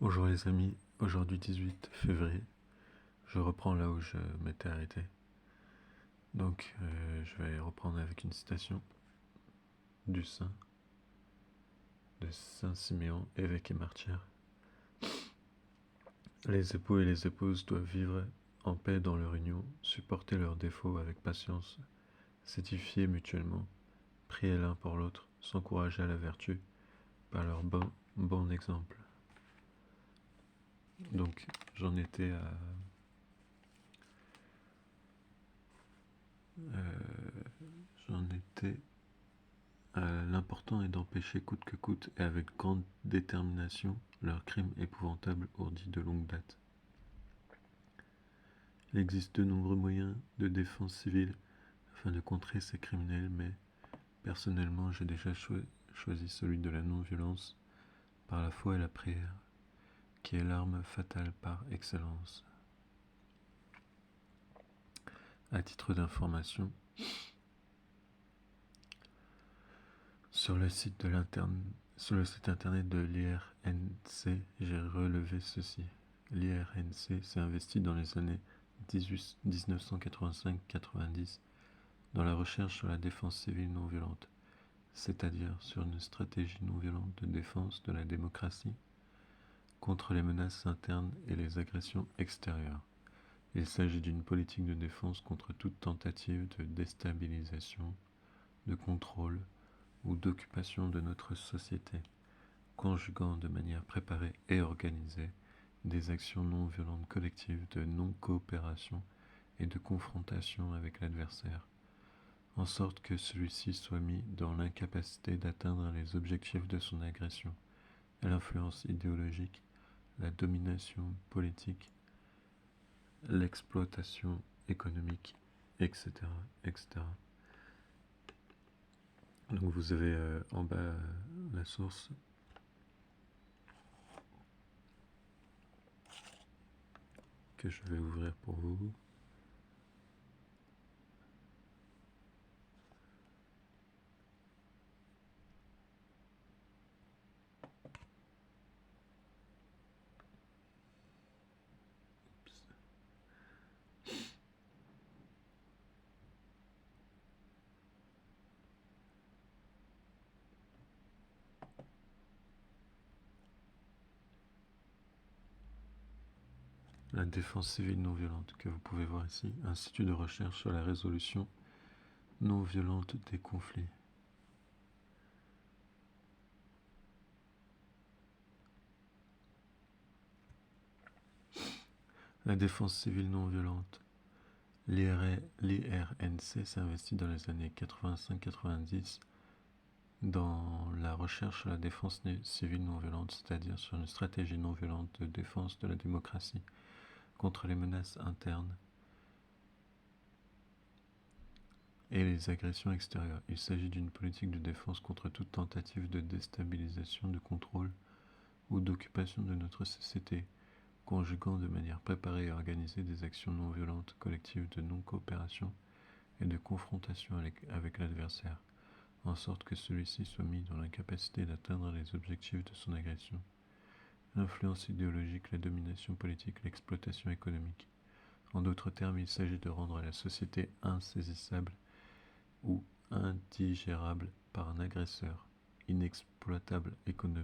Bonjour les amis, aujourd'hui 18 février, je reprends là où je m'étais arrêté. Donc je vais reprendre avec une citation du saint, de Saint Siméon, évêque et martyr. Les époux et les épouses doivent vivre en paix dans leur union, supporter leurs défauts avec patience, s'édifier mutuellement, prier l'un pour l'autre, s'encourager à la vertu par leur bon exemple. Donc j'en étais l'important est d'empêcher coûte que coûte et avec grande détermination leurs crimes épouvantables ourdis de longue date. Il existe de nombreux moyens de défense civile afin de contrer ces criminels, mais personnellement j'ai déjà choisi celui de la non-violence par la foi et la prière, qui est l'arme fatale par excellence. À titre d'information, sur le site internet de l'IRNC, j'ai relevé ceci. L'IRNC s'est investi dans les années 1985-90 dans la recherche sur la défense civile non violente, c'est-à-dire sur une stratégie non violente de défense de la démocratie contre les menaces internes et les agressions extérieures. Il s'agit d'une politique de défense contre toute tentative de déstabilisation, de contrôle ou d'occupation de notre société, conjuguant de manière préparée et organisée des actions non violentes collectives de non-coopération et de confrontation avec l'adversaire, en sorte que celui-ci soit mis dans l'incapacité d'atteindre les objectifs de son agression, l'influence idéologique, la domination politique, l'exploitation économique, etc., etc. Donc vous avez en bas la source que je vais ouvrir pour vous. La défense civile non violente, que vous pouvez voir ici, Institut de recherche sur la résolution non violente des conflits. La défense civile non violente. L'IRNC s'est investi dans les années 85-90 dans la recherche sur la défense civile non violente, c'est-à-dire sur une stratégie non violente de défense de la démocratie contre les menaces internes et les agressions extérieures. Il s'agit d'une politique de défense contre toute tentative de déstabilisation, de contrôle ou d'occupation de notre société, conjuguant de manière préparée et organisée des actions non violentes collectives de non-coopération et de confrontation avec l'adversaire, en sorte que celui-ci soit mis dans l'incapacité d'atteindre les objectifs de son agression. L'influence idéologique, la domination politique, l'exploitation économique. En d'autres termes, il s'agit de rendre la société insaisissable ou indigérable par un agresseur, inexploitable économiquement